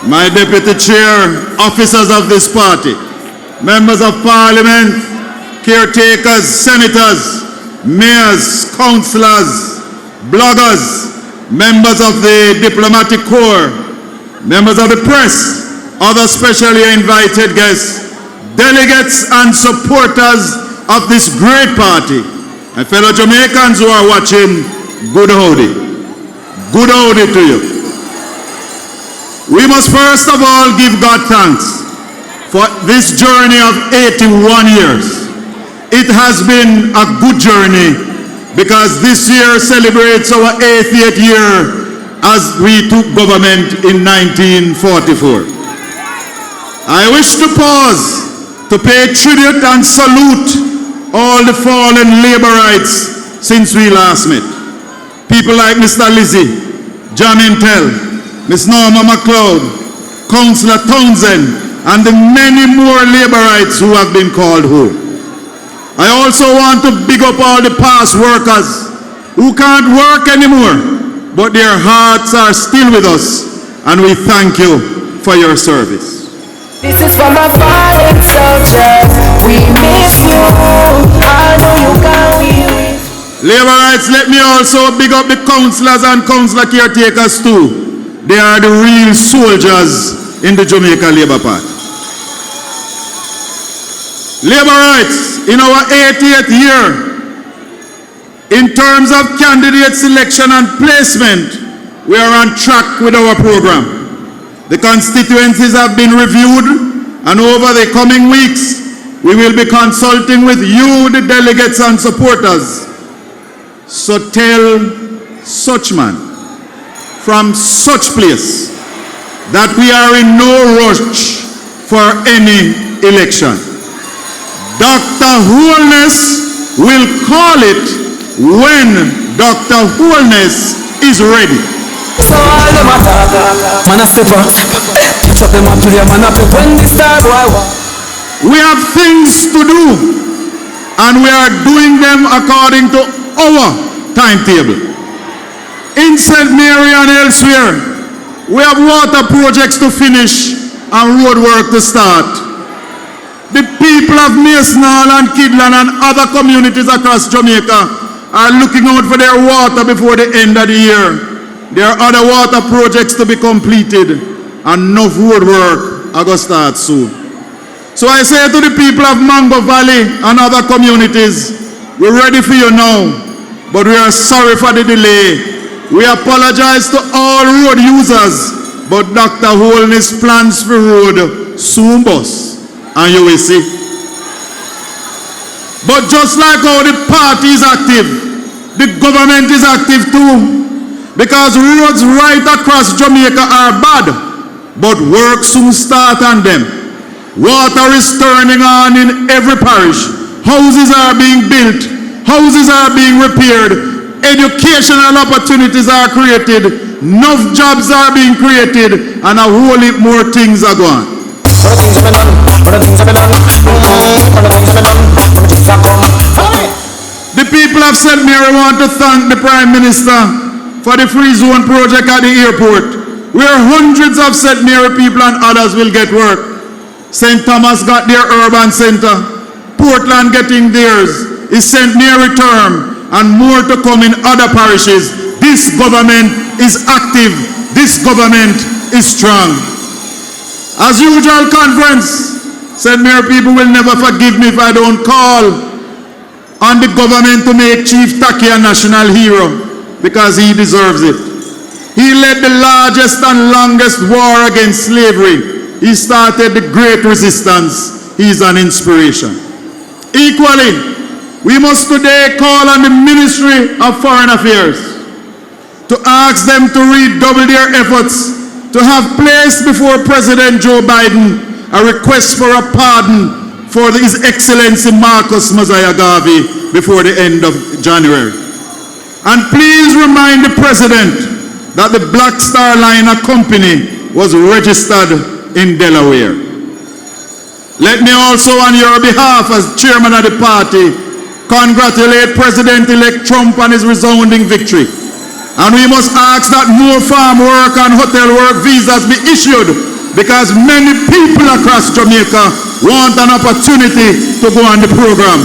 my deputy chair, officers of this party, members of parliament, caretakers, senators, mayors, councillors, bloggers, members of the diplomatic corps, members of the press, other specially invited guests, delegates and supporters of this great party, and fellow Jamaicans who are watching, good howdy. Good howdy to you. We must first of all give God thanks for this journey of 81 years. It has been a good journey because this year celebrates our 80th year as we took government in 1944. I wish to pause to pay tribute and salute all the fallen laborites since we last met. People like Mr. Lizzie, John Intel, Ms. Norma MacLeod, Councillor Townsend, and the many more laborites who have been called home. I also want to big up all the past workers who can't work anymore, but their hearts are still with us, and we thank you for your service. This is for my fallen soldiers. We miss you. I know you can. Laborites, let me also big up the councillors and councillor caretakers too. They are the real soldiers in the Jamaica Labour Party. Laborites, in our 80th year, in terms of candidate selection and placement, we are on track with our program. The constituencies have been reviewed, and over the coming weeks, we will be consulting with you, the delegates and supporters. So tell such man from such place that we are in no rush for any election. Dr. Wholeness will call it when Dr. Wholeness is ready. So all them attack, man a step up, touch up them up to them, man up when this star boy walk. We have things to do, and we are doing them according to our timetable. In St. Mary and elsewhere, we have water projects to finish and road work to start. The people of Masonal and Kidland and other communities across Jamaica are looking out for their water before the end of the year. There are other water projects to be completed, and enough road work are going to start soon. So I say to the people of Mango Valley and other communities, we're ready for you now, but we are sorry for the delay. We apologize to all road users, but Dr. Wholeness plans for road soon bus, and you will see. But just like how the party is active, the government is active too. Because roads right across Jamaica are bad, but work soon start on them. Water is turning on in every parish. Houses are being built. Houses are being repaired. Educational opportunities are created. Enough jobs are being created, and a whole heap more things are going. The people of St. Mary want to thank the Prime Minister for the free zone project at the airport, where hundreds of St. Mary people and others will get work. St. Thomas got their urban center, Portland getting theirs, is St. Mary term, and more to come in other parishes. This government is active, this government is strong. As usual conference, St. Mary people will never forgive me if I don't call on the government to make Chief Taki a national hero, because he deserves it. He led the largest and longest war against slavery. He started the great resistance. He is an inspiration. Equally, we must today call on the Ministry of Foreign Affairs to ask them to redouble their efforts to have placed before President Joe Biden a request for a pardon for His Excellency Marcus Mosiah Garvey before the end of January. And please remind the President that the Black Star Liner Company was registered in Delaware. Let me also, on your behalf as chairman of the party, congratulate President-elect Trump on his resounding victory. And we must ask that more farm work and hotel work visas be issued because many people across Jamaica want an opportunity to go on the program,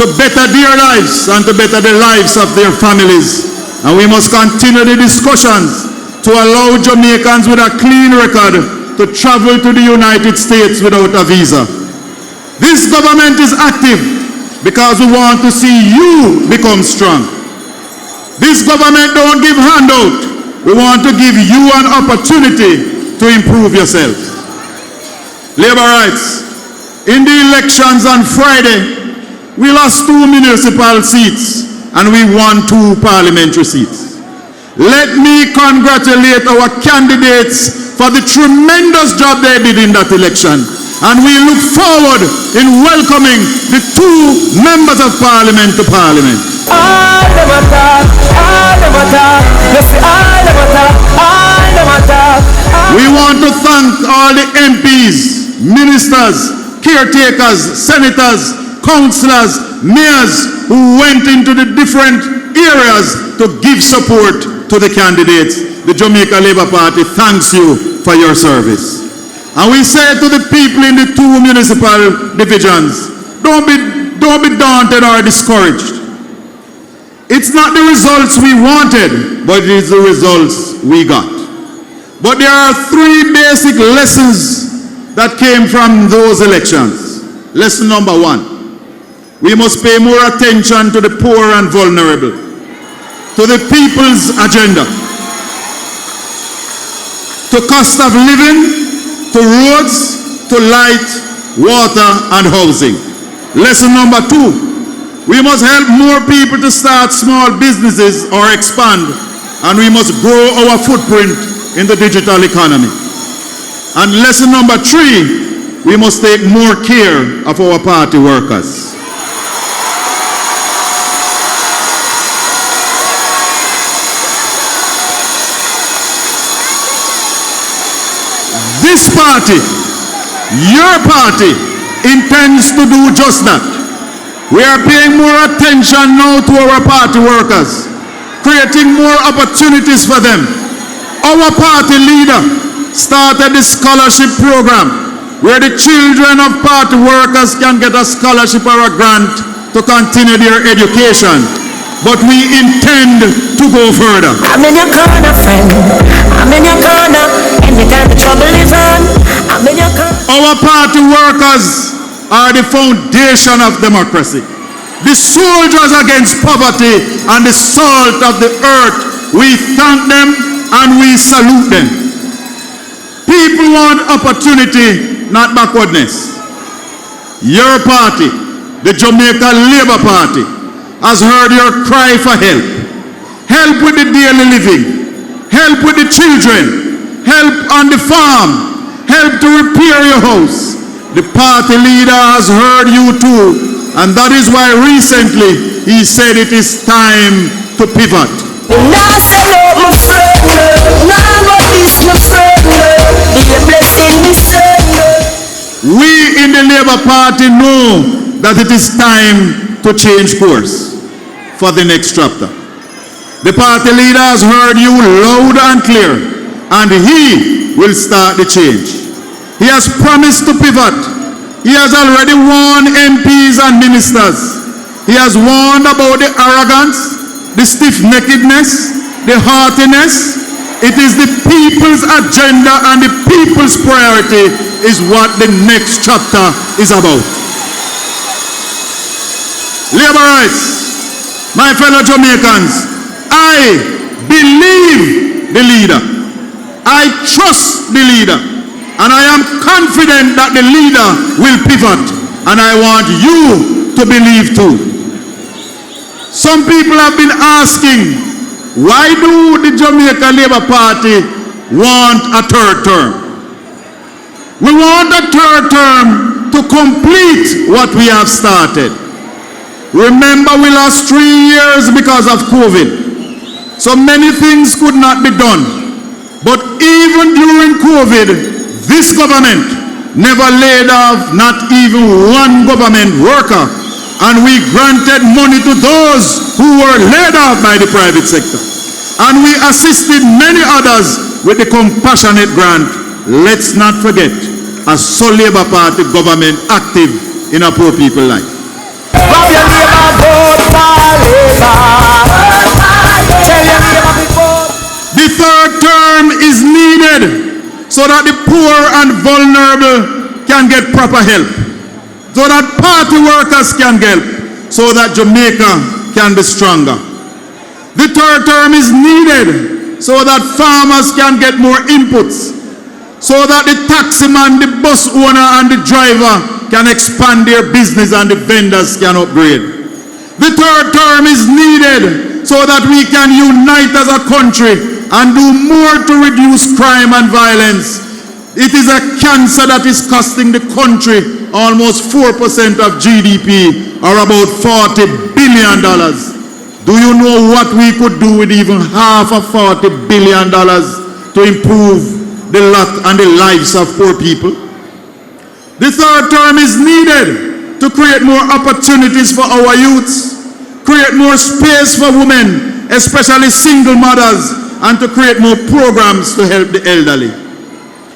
to better their lives and to better the lives of their families. And we must continue the discussions to allow Jamaicans with a clean record to travel to the United States without a visa. This government is active because we want to see you become strong. This government don't give handout. We want to give you an opportunity to improve yourself. Labor rights. In the elections on Friday, we lost 2 municipal seats and we won 2 parliamentary seats. Let me congratulate our candidates for the tremendous job they did in that election. And we look forward in welcoming the 2 members of parliament to parliament. We want to thank all the MPs, ministers, caretakers, senators, councillors, mayors who went into the different areas to give support to the candidates. The Jamaica Labour Party thanks you for your service. And we say to the people in the 2 municipal divisions, don't be daunted or discouraged. It's not the results we wanted, but it is the results we got. But there are 3 basic lessons that came from those elections. Lesson number 1, we must pay more attention to the poor and vulnerable, to the people's agenda, to cost of living, to roads, to light, water, and housing. Lesson number 2, we must help more people to start small businesses or expand, and we must grow our footprint in the digital economy. And lesson number 3, we must take more care of our party workers. This party, your party, intends to do just that. We are paying more attention now to our party workers, creating more opportunities for them. Our party leader started the scholarship program where the children of party workers can get a scholarship or a grant to continue their education. But we intend to go further. I'm in your corner, friend. I'm in your corner. Anytime the trouble is on, I'm in your corner. Our party workers are the foundation of democracy. The soldiers against poverty and the salt of the earth. We thank them and we salute them. People want opportunity, not backwardness. Your party, the Jamaica Labour Party, has heard your cry for help. Help with the daily living. Help with the children. Help on the farm. Help to repair your house. The party leader has heard you too. And that is why recently he said it is time to pivot. We in the Labour Party know that it is time to change course for the next chapter. The party leader has heard you loud and clear, and he will start the change. He has promised to pivot. He has already warned MPs and ministers. He has warned about the arrogance, the stiff-neckedness, the haughtiness. It is the people's agenda and the people's priority is what the next chapter is about. Labor rights, my fellow Jamaicans, I believe the leader. I trust the leader. And I am confident that the leader will pivot. And I want you to believe too. Some people have been asking, why do the Jamaica Labour Party want a 3rd term? We want a 3rd term to complete what we have started. Remember, we lost 3 years because of COVID. So many things could not be done. But even during COVID, this government never laid off not even one government worker. And we granted money to those who were laid off by the private sector. And we assisted many others with the compassionate grant let's not forget a sole Labour Party government active in a poor people life. Grab your neighbor, vote for Labour. Tell your neighbor to vote. The third term is needed so that the poor and vulnerable can get proper help, so that party workers can help, so that Jamaica can be stronger. The third term is needed so that farmers can get more inputs, so that the taximan, the bus owner and the driver can expand their business and the vendors can upgrade. The third term is needed so that we can unite as a country and do more to reduce crime and violence. It is a cancer that is costing the country almost 4% of GDP, or about $40 billion. Do you know what we could do with even half of $40 billion to improve the lot and the lives of poor people? The third term is needed to create more opportunities for our youths, create more space for women, especially single mothers, and to create more programs to help the elderly.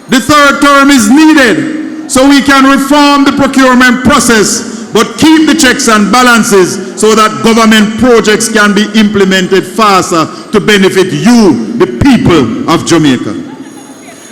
The third term is needed so we can reform the procurement process but keep the checks and balances so that government projects can be implemented faster to benefit you, the people of Jamaica.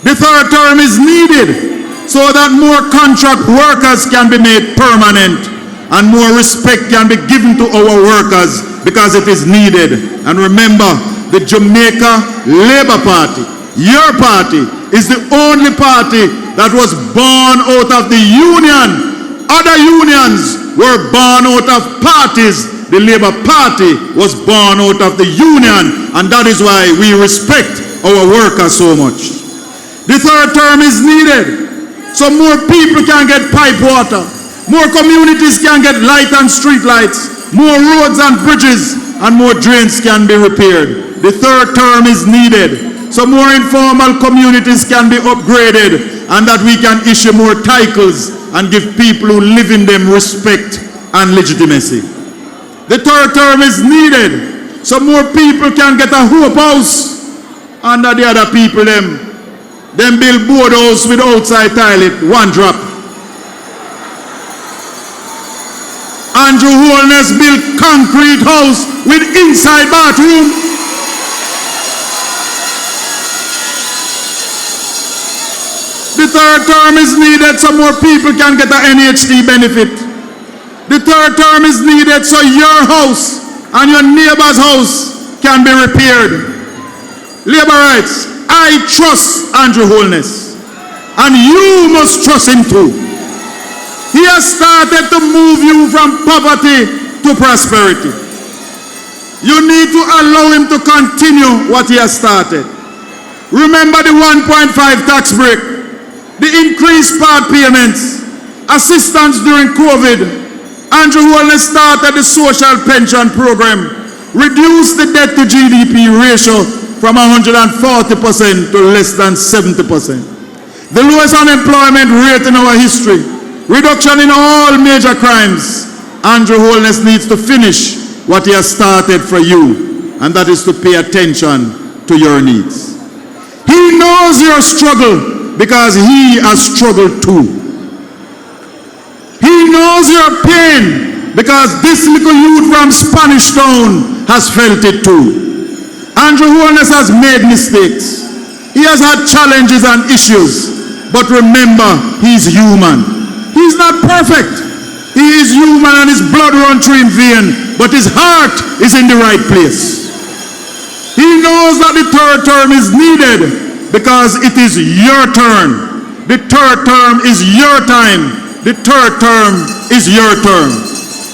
The third term is needed so that more contract workers can be made permanent and more respect can be given to our workers because it is needed. And remember, the Jamaica Labour Party, your party, is the only party that was born out of the union. Other unions were born out of parties. The Labour Party was born out of the union, and that is why we respect our workers so much. The third term is needed so more people can get pipe water, more communities can get light and street lights, more roads and bridges, and more drains can be repaired. The third term is needed so more informal communities can be upgraded and that we can issue more titles and give people who live in them respect and legitimacy. The third term is needed so more people can get a hope house under the other people them build board house with outside toilet, one drop. Andrew Holness built concrete house with inside bathroom. The third term is needed so more people can get an NHT benefit. The third term is needed so your house and your neighbor's house can be repaired. Labor rights, I trust Andrew Holness, and you must trust him too. He has started to move you from poverty to prosperity. You need to allow him to continue what he has started. Remember the 1.5 tax break, the increased part payments, assistance during COVID. Andrew Holness started the social pension program, reduced the debt to GDP ratio from 140% to less than 70%. The lowest unemployment rate in our history, reduction in all major crimes. Andrew Holness needs to finish what he has started for you, and that is to pay attention to your needs. He knows your struggle because he has struggled too. He knows your pain because this little youth from Spanish Town has felt it too. Andrew Holness has made mistakes. He has had challenges and issues. But remember, he's human. He's not perfect. He is human and his blood runs through his vein, but his heart is in the right place. He knows that the third term is needed because it is your turn. The third term is your time. The third term is your term.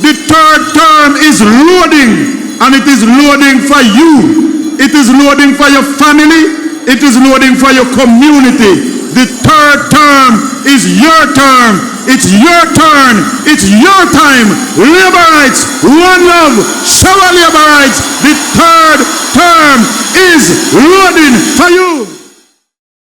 The third term is loading, and it is loading for you. It is loading for your family. It is loading for your community. The third term is your term. It's your turn. It's your time. Labor rights, one love, shower labor rights. The third term is loading for you.